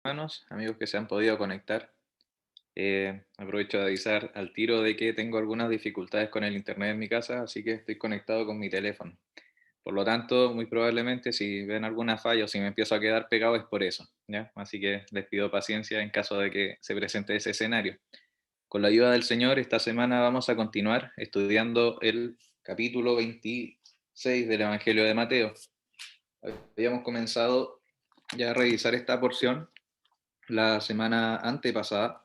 Hermanos, amigos que se han podido conectar. Aprovecho de avisar al tiro de que tengo algunas dificultades con el internet en mi casa, así que estoy conectado con mi teléfono. Por lo tanto, muy probablemente si ven alguna falla o si me empiezo a quedar pegado es por eso, ¿ya? Así que les pido paciencia en caso de que se presente ese escenario. Con la ayuda del Señor, esta semana vamos a continuar estudiando el capítulo 26 del Evangelio de Mateo. Habíamos comenzado ya a revisar esta porción la semana antepasada,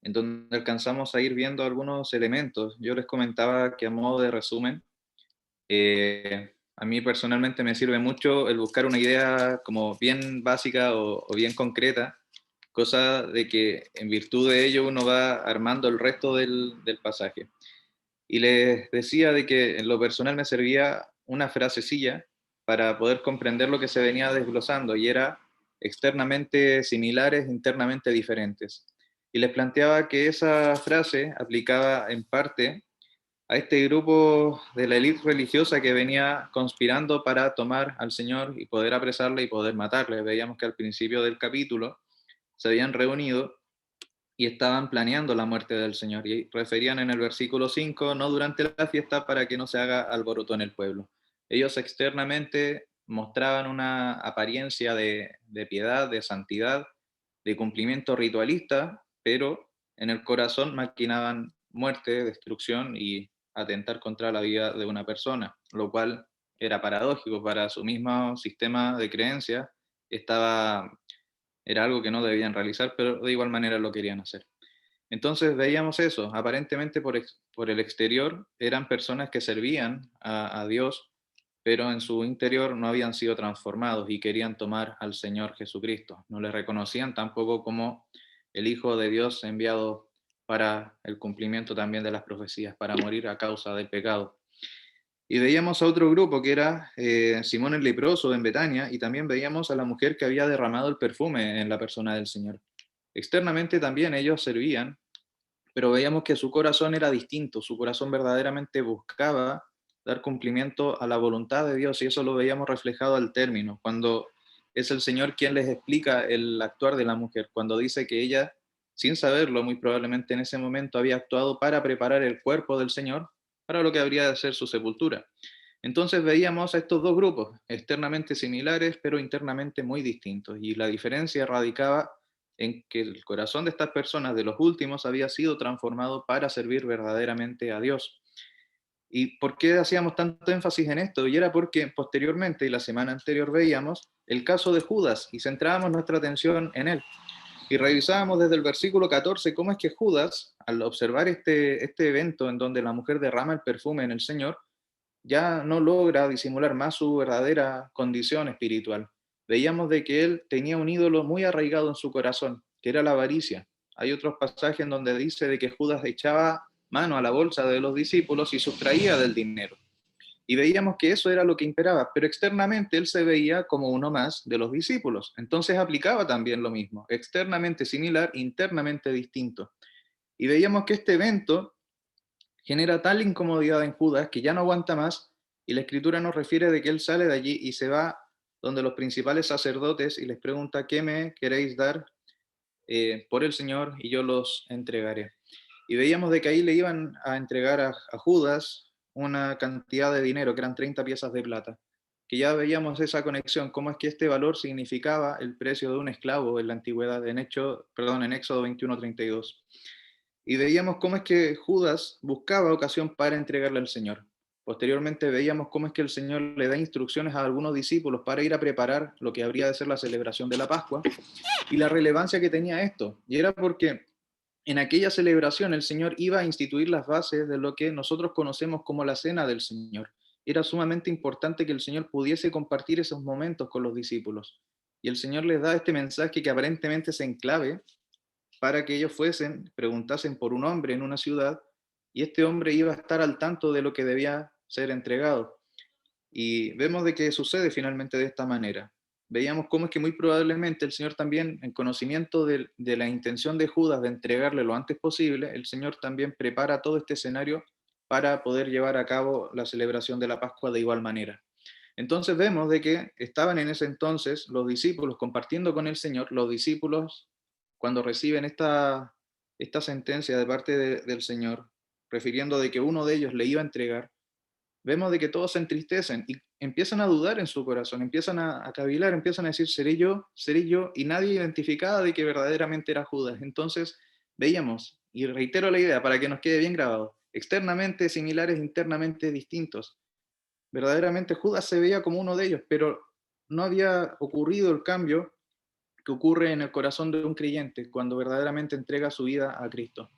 en donde alcanzamos a ir viendo algunos elementos. Yo les comentaba que a modo de resumen, a mí personalmente me sirve mucho el buscar una idea como bien básica o bien concreta, cosa de que en virtud de ello uno va armando el resto del pasaje. Y les decía de que en lo personal me servía una frasecilla para poder comprender lo que se venía desglosando y era externamente similares, internamente diferentes. Y les planteaba que esa frase aplicaba en parte a este grupo de la élite religiosa que venía conspirando para tomar al Señor y poder apresarle y poder matarle. Veíamos que al principio del capítulo se habían reunido y estaban planeando la muerte del Señor. Y referían en el versículo 5 no durante la fiesta para que no se haga alboroto en el pueblo. Ellos externamente mostraban una apariencia de piedad, de santidad, de cumplimiento ritualista, pero en el corazón maquinaban muerte, destrucción y atentar contra la vida de una persona, lo cual era paradójico para su mismo sistema de creencias. Estaba Era algo que no debían realizar, pero de igual manera lo querían hacer. Entonces veíamos eso, aparentemente por el exterior eran personas que servían a Dios, pero en su interior no habían sido transformados y querían tomar al Señor Jesucristo. No le reconocían tampoco como el Hijo de Dios enviado para el cumplimiento también de las profecías, para morir a causa del pecado. Y veíamos a otro grupo que era Simón el leproso en Betania, y también veíamos a la mujer que había derramado el perfume en la persona del Señor. Externamente también ellos servían, pero veíamos que su corazón era distinto, su corazón verdaderamente buscaba dar cumplimiento a la voluntad de Dios, y eso lo veíamos reflejado al término, cuando es el Señor quien les explica el actuar de la mujer, cuando dice que ella, sin saberlo, muy probablemente en ese momento había actuado para preparar el cuerpo del Señor para lo que habría de ser su sepultura. Entonces veíamos a estos dos grupos, externamente similares, pero internamente muy distintos, y la diferencia radicaba en que el corazón de estas personas, de los últimos, había sido transformado para servir verdaderamente a Dios. ¿Y por qué hacíamos tanto énfasis en esto? Y era porque posteriormente, y la semana anterior, veíamos el caso de Judas y centrábamos nuestra atención en él. Y revisábamos desde el versículo 14 cómo es que Judas, al observar este evento en donde la mujer derrama el perfume en el Señor, ya no logra disimular más su verdadera condición espiritual. Veíamos de que él tenía un ídolo muy arraigado en su corazón, que era la avaricia. Hay otros pasajes en donde dice de que Judas echaba mano a la bolsa de los discípulos y sustraía del dinero. Y veíamos que eso era lo que imperaba, pero externamente él se veía como uno más de los discípulos. Entonces aplicaba también lo mismo, externamente similar, internamente distinto. Y veíamos que este evento genera tal incomodidad en Judas que ya no aguanta más, y la escritura nos refiere de que él sale de allí y se va donde los principales sacerdotes y les pregunta: ¿qué me queréis dar por el Señor? Y yo los entregaré. Y veíamos de que ahí le iban a entregar a Judas una cantidad de dinero, que eran 30 piezas de plata, que ya veíamos esa conexión, cómo es que este valor significaba el precio de un esclavo en la antigüedad, en Éxodo 21:32. Y veíamos cómo es que Judas buscaba ocasión para entregarle al Señor. Posteriormente veíamos cómo es que el Señor le da instrucciones a algunos discípulos para ir a preparar lo que habría de ser la celebración de la Pascua, y la relevancia que tenía esto. Y era porque en aquella celebración el Señor iba a instituir las bases de lo que nosotros conocemos como la cena del Señor. Era sumamente importante que el Señor pudiese compartir esos momentos con los discípulos. Y el Señor les da este mensaje que aparentemente es en clave para que ellos preguntasen por un hombre en una ciudad, y este hombre iba a estar al tanto de lo que debía ser entregado. Y vemos de que sucede finalmente de esta manera. Veíamos cómo es que muy probablemente el Señor también, en conocimiento de la intención de Judas de entregarle lo antes posible, el Señor también prepara todo este escenario para poder llevar a cabo la celebración de la Pascua de igual manera. Entonces vemos de que estaban en ese entonces los discípulos compartiendo con el Señor, los discípulos cuando reciben esta sentencia de parte del Señor, refiriendo de que uno de ellos le iba a entregar, vemos de que todos se entristecen y empiezan a dudar en su corazón, empiezan a cavilar, empiezan a decir, seré yo, y nadie identificaba de que verdaderamente era Judas. Entonces veíamos, y reitero la idea para que nos quede bien grabado, externamente similares, internamente distintos. Verdaderamente Judas se veía como uno de ellos, pero no había ocurrido el cambio que ocurre en el corazón de un creyente cuando verdaderamente entrega su vida a Cristo.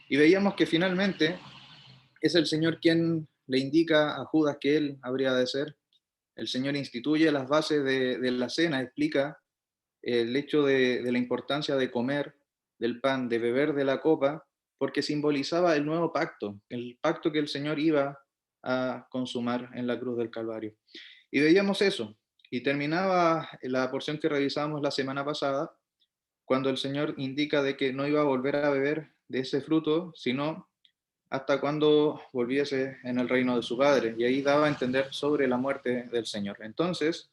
Y veíamos que finalmente es el Señor quien le indica a Judas que él habría de ser. El Señor instituye las bases de la cena, explica el hecho de la importancia de comer del pan, de beber de la copa, porque simbolizaba el nuevo pacto, el pacto que el Señor iba a consumar en la cruz del Calvario. Y veíamos eso, y terminaba la porción que revisábamos la semana pasada, cuando el Señor indica de que no iba a volver a beber de ese fruto, sino hasta cuando volviese en el reino de su Padre. Y ahí daba a entender sobre la muerte del Señor. Entonces,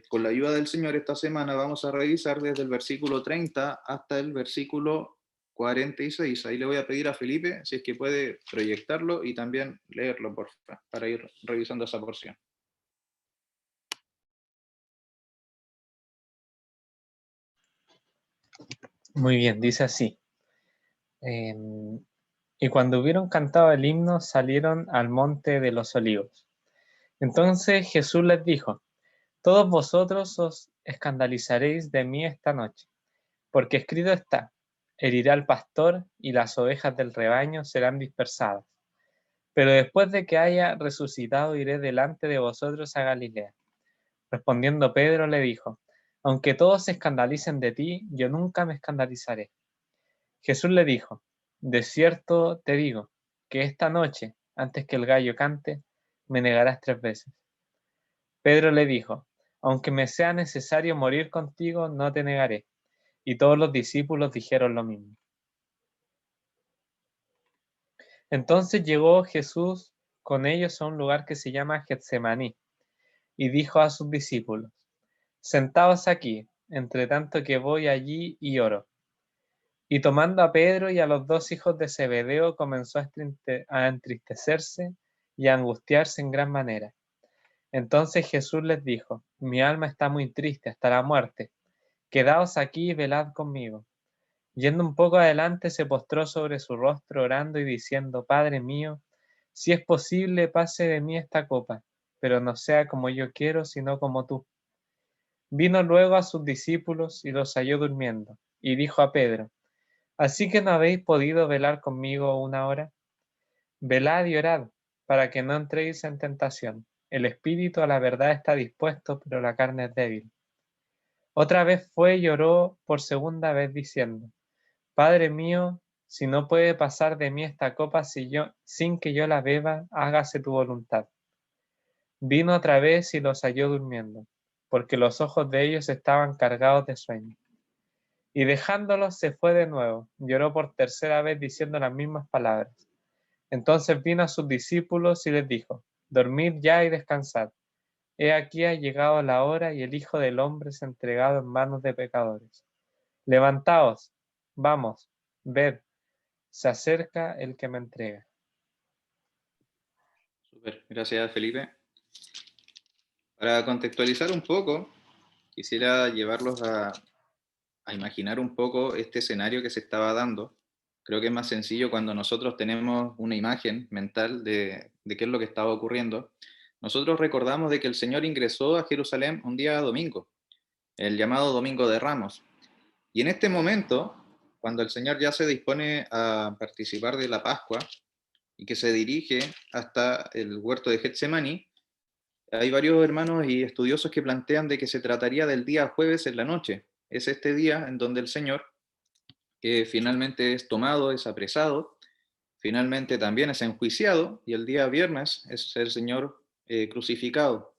con la ayuda del Señor, esta semana vamos a revisar desde el versículo 30 hasta el versículo 46. Ahí le voy a pedir a Felipe si es que puede proyectarlo y también leerlo, por favor, para ir revisando esa porción. Muy bien, dice así. Y cuando hubieron cantado el himno, salieron al monte de los olivos. Entonces Jesús les dijo: todos vosotros os escandalizaréis de mí esta noche, porque escrito está: heriré al pastor y las ovejas del rebaño serán dispersadas. Pero después de que haya resucitado, iré delante de vosotros a Galilea. Respondiendo Pedro le dijo: aunque todos se escandalicen de ti, yo nunca me escandalizaré. Jesús le dijo: de cierto te digo, que esta noche, antes que el gallo cante, me negarás 3 veces. Pedro le dijo: aunque me sea necesario morir contigo, no te negaré. Y todos los discípulos dijeron lo mismo. Entonces llegó Jesús con ellos a un lugar que se llama Getsemaní, y dijo a sus discípulos: sentaos aquí, entre tanto que voy allí y oro. Y tomando a Pedro y a los 2 hijos de Zebedeo, comenzó a entristecerse y a angustiarse en gran manera. Entonces Jesús les dijo: mi alma está muy triste hasta la muerte. Quedaos aquí y velad conmigo. Yendo un poco adelante, se postró sobre su rostro, orando y diciendo: Padre mío, si es posible, pase de mí esta copa, pero no sea como yo quiero, sino como tú. Vino luego a sus discípulos y los halló durmiendo, y dijo a Pedro: ¿así que no habéis podido velar conmigo 1 hora? Velad y orad, para que no entréis en tentación. El espíritu a la verdad está dispuesto, pero la carne es débil. Otra vez fue y oró por segunda vez, diciendo: Padre mío, si no puede pasar de mí esta copa sin que yo la beba, hágase tu voluntad. Vino otra vez y los halló durmiendo, porque los ojos de ellos estaban cargados de sueño. Y dejándolos se fue de nuevo, lloró por tercera vez diciendo las mismas palabras. Entonces vino a sus discípulos y les dijo: dormid ya y descansad. He aquí ha llegado la hora y el Hijo del Hombre es entregado en manos de pecadores. Levantaos, vamos, ved, se acerca el que me entrega. Súper, gracias Felipe. Para contextualizar un poco, quisiera llevarlos a imaginar un poco este escenario que se estaba dando. Creo que es más sencillo cuando nosotros tenemos una imagen mental de qué es lo que estaba ocurriendo. Nosotros recordamos de que el Señor ingresó a Jerusalén un día domingo, el llamado Domingo de Ramos. Y en este momento, cuando el Señor ya se dispone a participar de la Pascua y que se dirige hasta el huerto de Getsemaní, hay varios hermanos y estudiosos que plantean de que se trataría del día jueves en la noche. Es este día en donde el Señor finalmente es tomado, es apresado, finalmente también es enjuiciado y el día viernes es el Señor crucificado.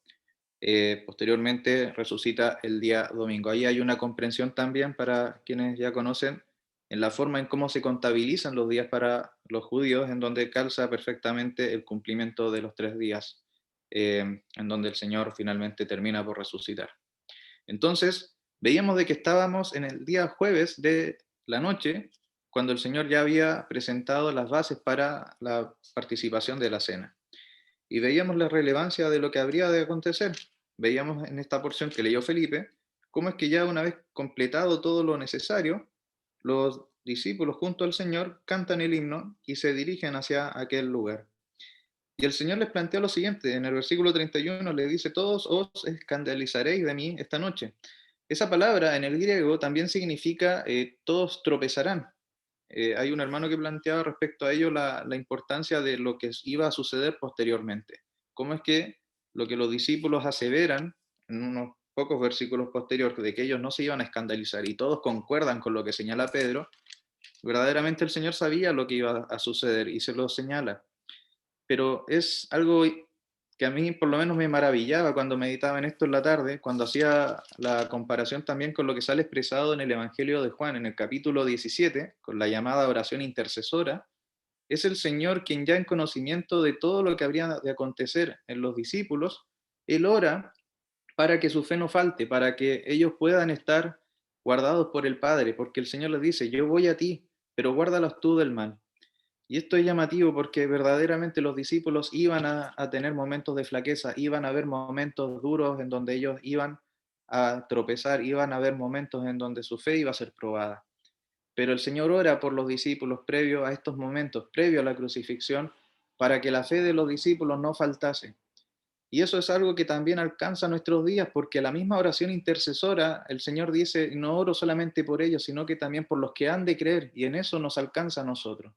Posteriormente resucita el día domingo. Ahí hay una comprensión también para quienes ya conocen en la forma en cómo se contabilizan los días para los judíos, en donde calza perfectamente el cumplimiento de los 3 días en donde el Señor finalmente termina por resucitar. Entonces, veíamos de que estábamos en el día jueves de la noche, cuando el Señor ya había presentado las bases para la participación de la cena. Y veíamos la relevancia de lo que habría de acontecer. Veíamos en esta porción que leyó Felipe, cómo es que ya una vez completado todo lo necesario, los discípulos junto al Señor cantan el himno y se dirigen hacia aquel lugar. Y el Señor les plantea lo siguiente, en el versículo 31 le dice, todos os escandalizaréis de mí esta noche. Esa palabra en el griego también significa todos tropezarán. Hay un hermano que planteaba respecto a ello la importancia de lo que iba a suceder posteriormente. Cómo es que lo que los discípulos aseveran en unos pocos versículos posteriores, de que ellos no se iban a escandalizar y todos concuerdan con lo que señala Pedro, verdaderamente el Señor sabía lo que iba a suceder y se lo señala. Pero es algo que a mí por lo menos me maravillaba cuando meditaba en esto en la tarde, cuando hacía la comparación también con lo que sale expresado en el Evangelio de Juan, en el capítulo 17, con la llamada oración intercesora. Es el Señor quien ya en conocimiento de todo lo que habría de acontecer en los discípulos, Él ora para que su fe no falte, para que ellos puedan estar guardados por el Padre, porque el Señor les dice, yo voy a ti, pero guárdalos tú del mal. Y esto es llamativo porque verdaderamente los discípulos iban a tener momentos de flaqueza, iban a haber momentos duros en donde ellos iban a tropezar, iban a haber momentos en donde su fe iba a ser probada. Pero el Señor ora por los discípulos previo a estos momentos, previo a la crucifixión, para que la fe de los discípulos no faltase. Y eso es algo que también alcanza nuestros días, porque la misma oración intercesora, el Señor dice, no oro solamente por ellos, sino que también por los que han de creer, y en eso nos alcanza a nosotros.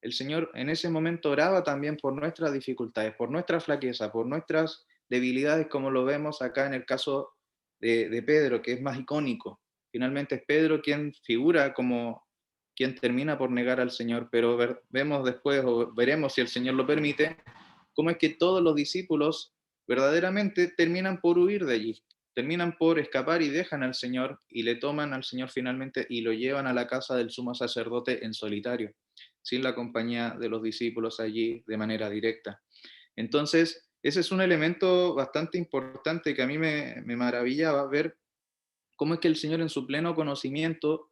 El Señor en ese momento oraba también por nuestras dificultades, por nuestra flaqueza, por nuestras debilidades, como lo vemos acá en el caso de Pedro, que es más icónico. Finalmente es Pedro quien figura como quien termina por negar al Señor, pero vemos después, o veremos si el Señor lo permite, cómo es que todos los discípulos verdaderamente terminan por huir de allí, terminan por escapar y dejan al Señor y le toman al Señor finalmente y lo llevan a la casa del sumo sacerdote en solitario, sin la compañía de los discípulos allí de manera directa. Entonces, ese es un elemento bastante importante que a mí me maravillaba ver cómo es que el Señor en su pleno conocimiento,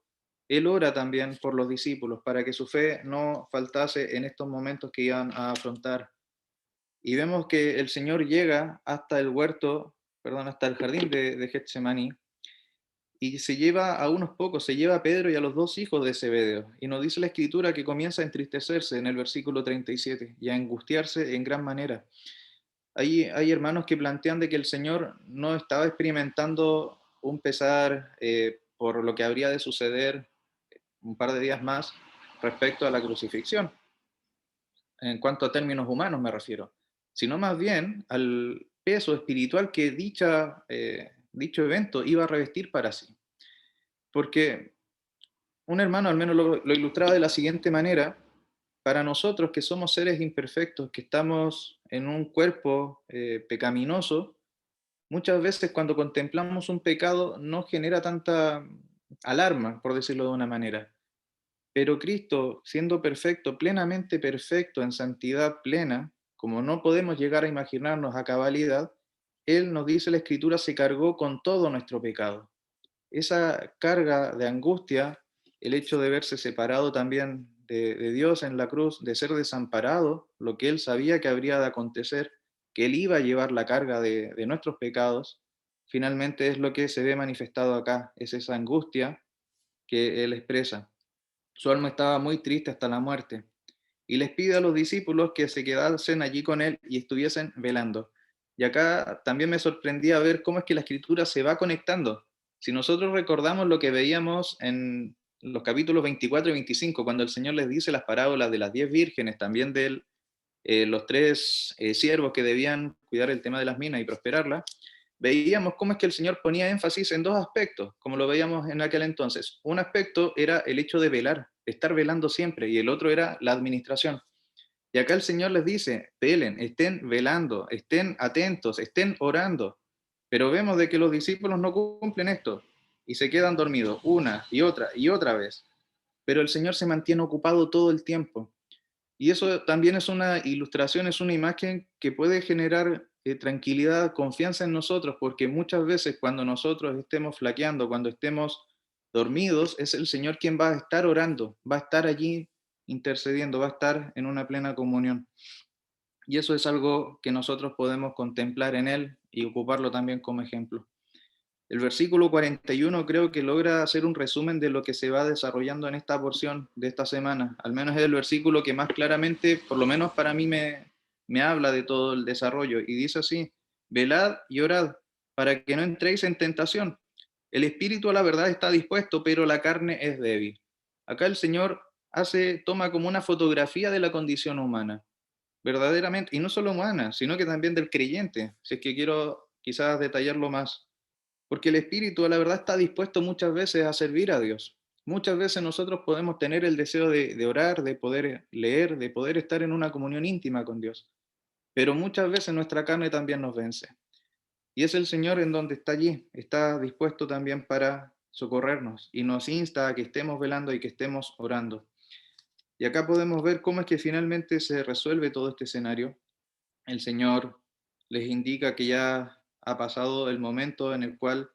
Él ora también por los discípulos para que su fe no faltase en estos momentos que iban a afrontar. Y vemos que el Señor llega hasta el huerto, perdón, hasta el jardín de Getsemaní, y se lleva a unos pocos, se lleva a Pedro y a los dos hijos de Zebedeo. Y nos dice la escritura que comienza a entristecerse en el versículo 37 y a angustiarse en gran manera. Hay hermanos que plantean de que el Señor no estaba experimentando un pesar por lo que habría de suceder un par de días más respecto a la crucifixión, en cuanto a términos humanos me refiero, sino más bien al peso espiritual que dicho evento iba a revestir para sí. Porque un hermano al menos lo ilustraba de la siguiente manera, para nosotros que somos seres imperfectos, que estamos en un cuerpo pecaminoso, muchas veces cuando contemplamos un pecado no genera tanta alarma, por decirlo de una manera. Pero Cristo, siendo perfecto, plenamente perfecto, en santidad plena, como no podemos llegar a imaginarnos a cabalidad, Él nos dice la Escritura, se cargó con todo nuestro pecado. Esa carga de angustia, el hecho de verse separado también de Dios en la cruz, de ser desamparado, lo que Él sabía que habría de acontecer, que Él iba a llevar la carga de nuestros pecados, finalmente es lo que se ve manifestado acá, es esa angustia que Él expresa. Su alma estaba muy triste hasta la muerte y les pide a los discípulos que se quedasen allí con él y estuviesen velando. Y acá también me sorprendía ver cómo es que la escritura se va conectando. Si nosotros recordamos lo que veíamos en los capítulos 24 y 25, cuando el Señor les dice las parábolas de las 10 vírgenes, también de los tres siervos que debían cuidar el tema de las minas y prosperarla, veíamos cómo es que el Señor ponía énfasis en dos aspectos, como lo veíamos en aquel entonces. Un aspecto era el hecho de velar, de estar velando siempre, y el otro era la administración. Y acá el Señor les dice, velen, estén velando, estén atentos, estén orando. Pero vemos de que los discípulos no cumplen esto y se quedan dormidos una y otra vez. Pero el Señor se mantiene ocupado todo el tiempo. Y eso también es una ilustración, es una imagen que puede generar tranquilidad, confianza en nosotros, porque muchas veces cuando nosotros estemos flaqueando, cuando estemos dormidos, es el Señor quien va a estar orando, va a estar allí intercediendo, va a estar en una plena comunión. Y eso es algo que nosotros podemos contemplar en Él y ocuparlo también como ejemplo. El versículo 41 creo que logra hacer un resumen de lo que se va desarrollando en esta porción de esta semana. Al menos es el versículo que más claramente, por lo menos para mí, me habla de todo el desarrollo. Y dice así: velad y orad para que no entréis en tentación. El espíritu a la verdad está dispuesto, pero la carne es débil. Acá el Señor toma como una fotografía de la condición humana, verdaderamente, y no solo humana, sino que también del creyente, si es que quiero quizás detallarlo más. Porque el espíritu, la verdad, está dispuesto muchas veces a servir a Dios. Muchas veces nosotros podemos tener el deseo de orar, de poder leer, de poder estar en una comunión íntima con Dios. Pero muchas veces nuestra carne también nos vence. Y es el Señor en donde está allí, está dispuesto también para socorrernos y nos insta a que estemos velando y que estemos orando. Y acá podemos ver cómo es que finalmente se resuelve todo este escenario. El Señor les indica que ya ha pasado el momento en el cual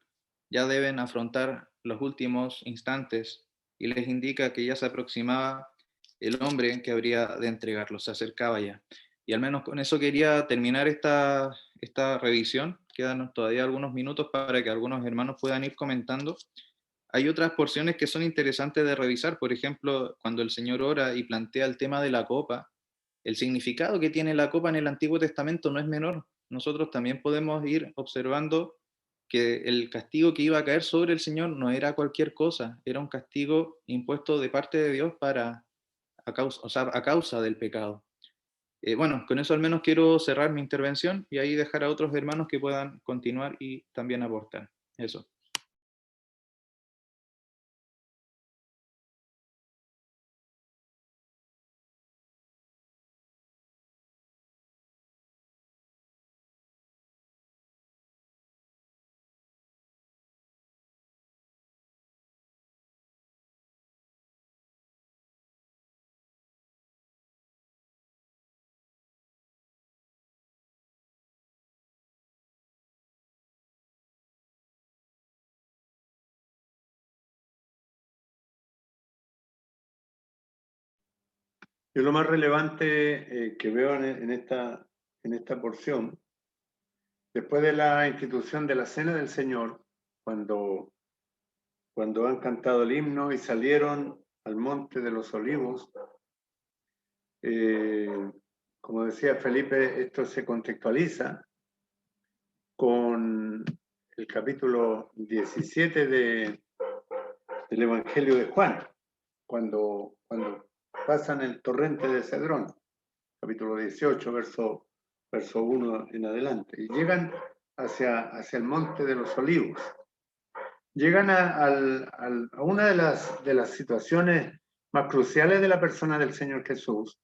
ya deben afrontar los últimos instantes y les indica que ya se aproximaba el hombre que habría de entregarlos, se acercaba ya. Y al menos con eso quería terminar esta revisión. Quedan todavía algunos minutos para que algunos hermanos puedan ir comentando. Hay otras porciones que son interesantes de revisar, por ejemplo, cuando el Señor ora y plantea el tema de la copa, el significado que tiene la copa en el Antiguo Testamento no es menor. Nosotros también podemos ir observando que el castigo que iba a caer sobre el Señor no era cualquier cosa, era un castigo impuesto de parte de Dios a causa del pecado. Bueno, con eso al menos quiero cerrar mi intervención y ahí dejar a otros hermanos que puedan continuar y también aportar. Eso. Yo lo más relevante que veo en esta porción, después de la institución de la Cena del Señor, cuando han cantado el himno y salieron al Monte de los Olivos, como decía Felipe, esto se contextualiza con el capítulo 17 del Evangelio de Juan, cuando pasan el torrente de Cedrón, capítulo 18, verso 1 en adelante, y llegan hacia el Monte de los Olivos. Llegan a una de las situaciones más cruciales de la persona del Señor Jesús,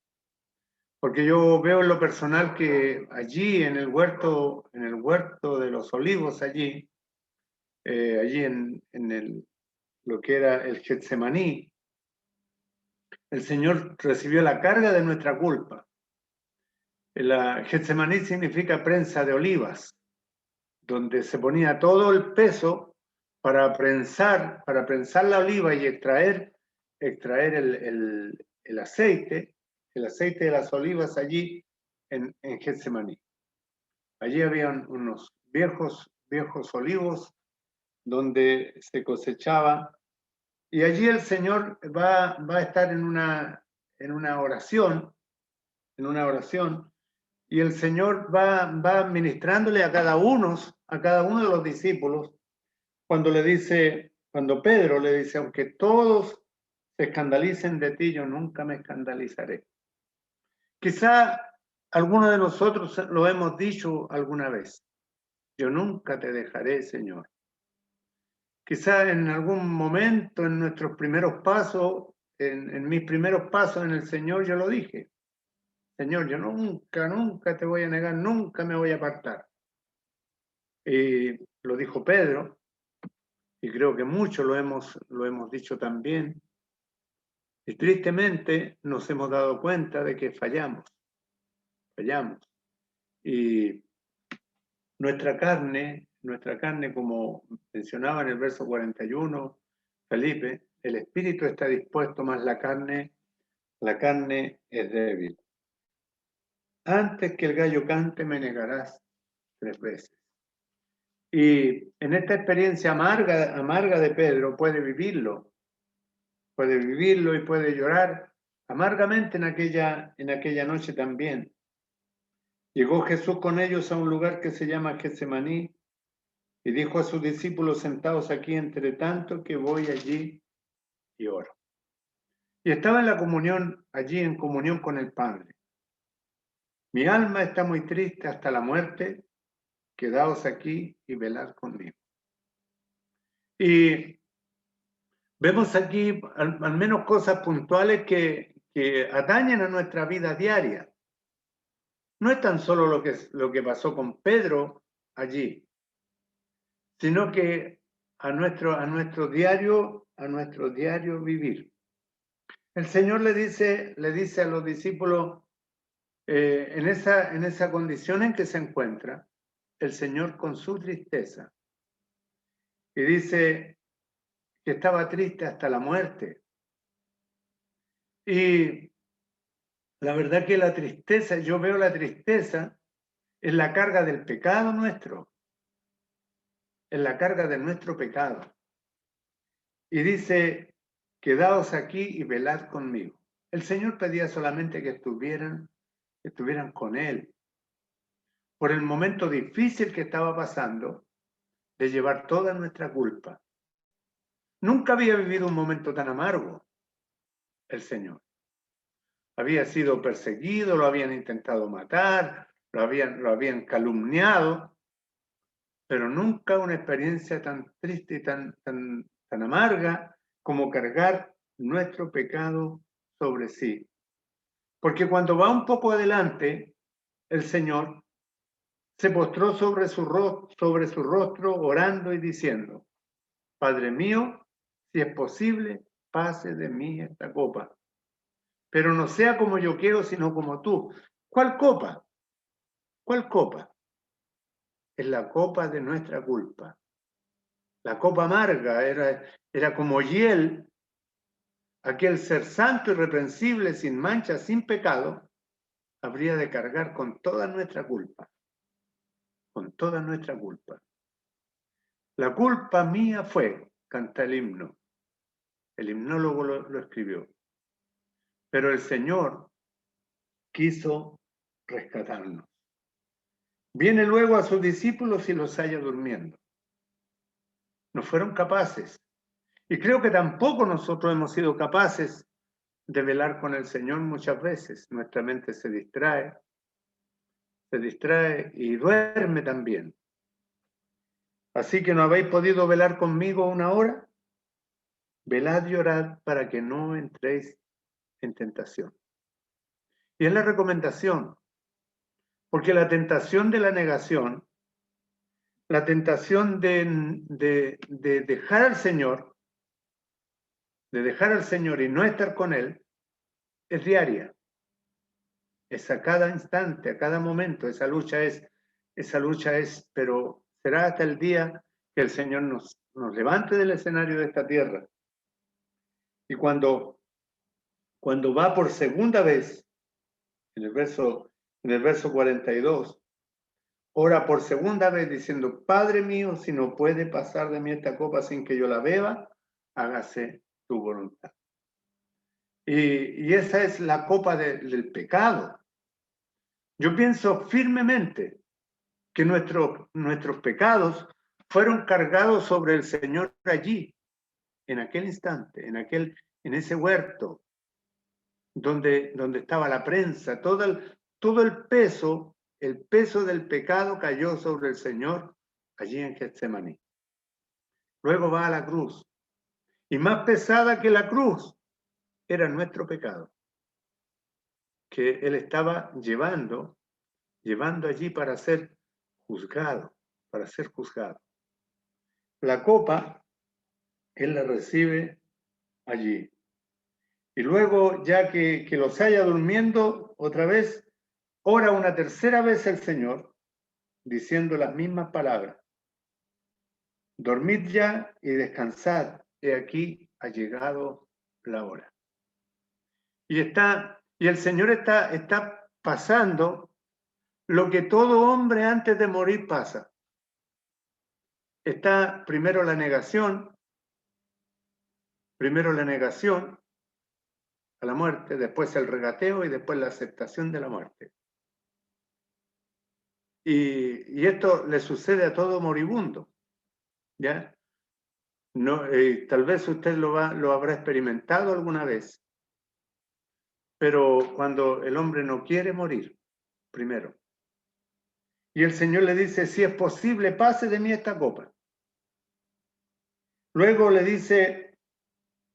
porque yo veo en lo personal que allí en el huerto de los Olivos, allí en lo que era el Getsemaní, el Señor recibió la carga de nuestra culpa. La Getsemaní significa prensa de olivas, donde se ponía todo el peso para prensar la oliva y extraer el aceite de las olivas allí en Getsemaní. Allí habían unos viejos olivos donde se cosechaba, y allí el Señor va a estar en una oración, y el Señor va ministrándole a cada uno de los discípulos, cuando Pedro le dice, aunque todos se escandalicen de ti, yo nunca me escandalizaré. Quizá alguno de nosotros lo hemos dicho alguna vez, yo nunca te dejaré, Señor. Quizá en algún momento en nuestros primeros pasos, en mis primeros pasos en el Señor, yo lo dije, Señor, yo nunca te voy a negar, nunca me voy a apartar. Y lo dijo Pedro, y creo que muchos lo hemos dicho también. Y tristemente nos hemos dado cuenta de que fallamos. Y nuestra carne, como mencionaba en el verso 41, Felipe, el espíritu está dispuesto, más la carne es débil. Antes que el gallo cante, me negarás 3 veces. Y en esta experiencia amarga de Pedro puede vivirlo y puede llorar amargamente en aquella noche también. Llegó Jesús con ellos a un lugar que se llama Getsemaní y dijo a sus discípulos: sentados aquí, entre tanto que voy allí y oro. Y estaba en la comunión, allí en comunión con el Padre. Mi alma está muy triste hasta la muerte, quedaos aquí y velad conmigo. Y vemos aquí al menos cosas puntuales que atañen a nuestra vida diaria. No es tan solo lo que pasó con Pedro allí, sino que a nuestro diario vivir. El Señor le dice a los discípulos, en esa condición en que se encuentra, el Señor con su tristeza, y dice que estaba triste hasta la muerte. Y la verdad que la tristeza, yo veo la tristeza en la carga del pecado nuestro, en la carga de nuestro pecado. Y dice: quedaos aquí y velad conmigo. El Señor pedía solamente que estuvieran con Él, por el momento difícil que estaba pasando, de llevar toda nuestra culpa. Nunca había vivido un momento tan amargo el Señor. Había sido perseguido, lo habían intentado matar, lo habían calumniado, pero nunca una experiencia tan triste y tan amarga como cargar nuestro pecado sobre sí. Porque cuando va un poco adelante, el Señor se postró sobre su rostro orando y diciendo: Padre mío, si es posible, pase de mí esta copa, pero no sea como yo quiero, sino como tú. ¿Cuál copa? ¿Cuál copa? Es la copa de nuestra culpa. La copa amarga era como hiel. Aquel ser santo, irreprensible, sin mancha, sin pecado, habría de cargar con toda nuestra culpa. Con toda nuestra culpa. La culpa mía fue, canta el himno. El himnólogo lo escribió. Pero el Señor quiso rescatarnos. Viene luego a sus discípulos y los halla durmiendo. No fueron capaces. Y creo que tampoco nosotros hemos sido capaces de velar con el Señor muchas veces. Nuestra mente se distrae y duerme también. Así que no habéis podido velar conmigo 1 hora. Velad y orad para que no entréis en tentación. Y es la recomendación, porque la tentación de la negación, la tentación de dejar al Señor, y no estar con Él, es diaria. Es a cada instante, a cada momento. Esa lucha es, pero será hasta el día que el Señor nos levante del escenario de esta tierra. Y cuando va por segunda vez, en el verso 42, ora por segunda vez diciendo: Padre mío, si no puede pasar de mí esta copa sin que yo la beba, hágase tu voluntad. Y esa es la copa del pecado. Yo pienso firmemente que nuestros pecados fueron cargados sobre el Señor allí, en aquel instante, en ese huerto, donde estaba la prensa. Todo el peso del pecado cayó sobre el Señor allí en Getsemaní. Luego va a la cruz, y más pesada que la cruz era nuestro pecado, que Él estaba llevando allí para ser juzgado. La copa Él la recibe allí. Y luego, ya que los haya durmiendo, otra vez ora una tercera vez el Señor, diciendo las mismas palabras. Dormid ya y descansad, he aquí ha llegado la hora. Y el Señor está pasando lo que todo hombre antes de morir pasa. Está primero la negación a la muerte, después el regateo y después la aceptación de la muerte. Y esto le sucede a todo moribundo, ¿ya? No, tal vez usted lo habrá experimentado alguna vez, pero cuando el hombre no quiere morir, primero, y el Señor le dice, si es posible, pase de mí esta copa. Luego le dice,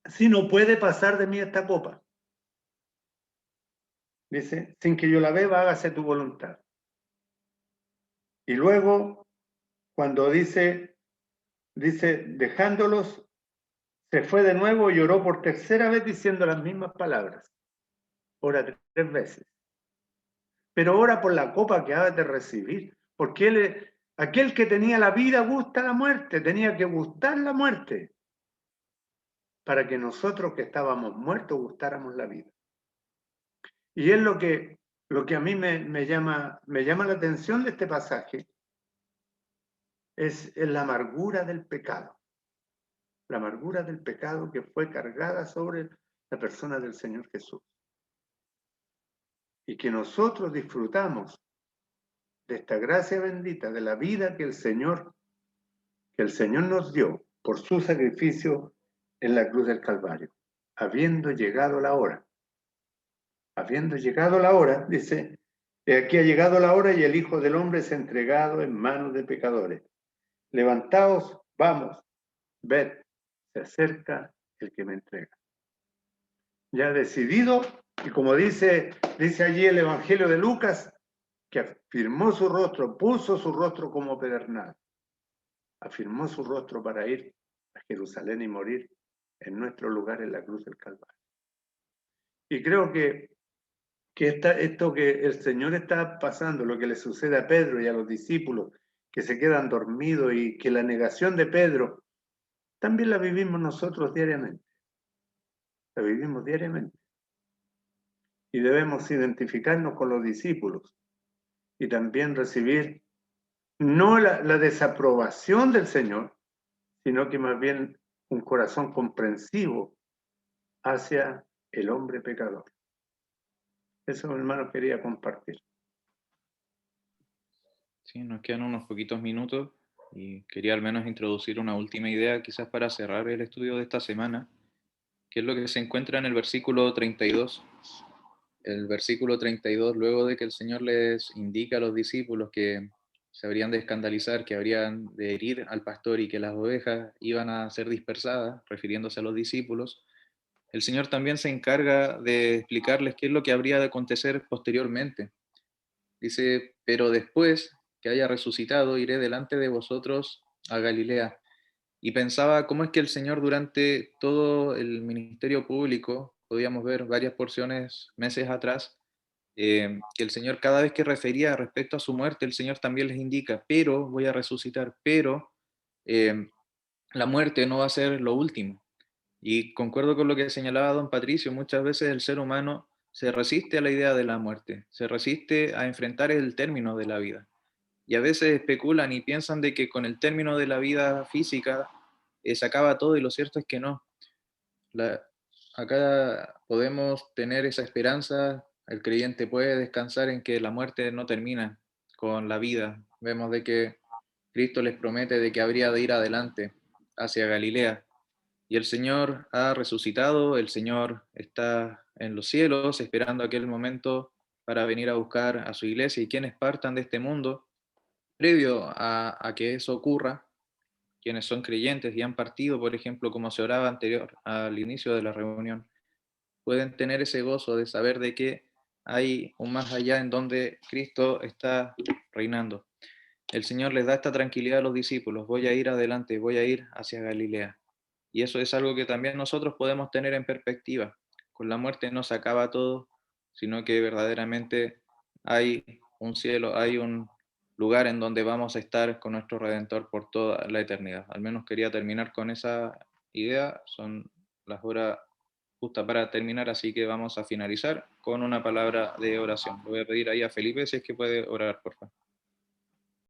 si no puede pasar de mí esta copa, dice, sin que yo la beba, hágase tu voluntad. Y luego, cuando dice, dejándolos, se fue de nuevo y oró por tercera vez diciendo las mismas palabras. Ora 3 veces. Pero ora por la copa que ha de recibir, porque aquel que tenía la vida gusta la muerte, tenía que gustar la muerte, para que nosotros que estábamos muertos gustáramos la vida. Y es lo que a mí me llama la atención de este pasaje, es la amargura del pecado. La amargura del pecado que fue cargada sobre la persona del Señor Jesús. Y que nosotros disfrutamos de esta gracia bendita, de la vida que el Señor nos dio por su sacrificio en la cruz del Calvario, habiendo llegado la hora. Habiendo llegado la hora, dice, aquí ha llegado la hora y el Hijo del Hombre es entregado en manos de pecadores. Levantaos, vamos, ved, se acerca el que me entrega. Ya decidido, y como dice allí el Evangelio de Lucas, que afirmó su rostro, puso su rostro como pedernal, afirmó su rostro para ir a Jerusalén y morir en nuestro lugar en la cruz del Calvario. Y creo que esto que el Señor está pasando, lo que le sucede a Pedro y a los discípulos que se quedan dormidos y que la negación de Pedro, también la vivimos nosotros diariamente. La vivimos diariamente. Y debemos identificarnos con los discípulos y también recibir no la desaprobación del Señor, sino que más bien un corazón comprensivo hacia el hombre pecador. Eso, hermano, quería compartir. Sí, nos quedan unos poquitos minutos y quería al menos introducir una última idea, quizás para cerrar el estudio de esta semana, que es lo que se encuentra en el versículo 32. El versículo 32, luego de que el Señor les indica a los discípulos que se habrían de escandalizar, que habrían de herir al pastor y que las ovejas iban a ser dispersadas, refiriéndose a los discípulos, el Señor también se encarga de explicarles qué es lo que habría de acontecer posteriormente. Dice, pero después que haya resucitado, iré delante de vosotros a Galilea. Y pensaba cómo es que el Señor durante todo el ministerio público, podíamos ver varias porciones meses atrás, que el Señor cada vez que refería respecto a su muerte, el Señor también les indica, pero voy a resucitar, pero eh, la muerte no va a ser lo último. Y concuerdo con lo que señalaba don Patricio, muchas veces el ser humano se resiste a la idea de la muerte, se resiste a enfrentar el término de la vida. Y a veces especulan y piensan de que con el término de la vida física se acaba todo y lo cierto es que no. Acá podemos tener esa esperanza, el creyente puede descansar en que la muerte no termina con la vida. Vemos de que Cristo les promete de que habría de ir adelante hacia Galilea. Y el Señor ha resucitado, el Señor está en los cielos esperando aquel momento para venir a buscar a su iglesia y quienes partan de este mundo, previo a que eso ocurra, quienes son creyentes y han partido, por ejemplo, como se oraba anterior al inicio de la reunión, pueden tener ese gozo de saber de que hay un más allá en donde Cristo está reinando. El Señor les da esta tranquilidad a los discípulos, voy a ir adelante, voy a ir hacia Galilea. Y eso es algo que también nosotros podemos tener en perspectiva. Con la muerte no se acaba todo, sino que verdaderamente hay un cielo, hay un lugar en donde vamos a estar con nuestro Redentor por toda la eternidad. Al menos quería terminar con esa idea. Son las horas justas para terminar, así que vamos a finalizar con una palabra de oración. Le voy a pedir ahí a Felipe si es que puede orar, por favor.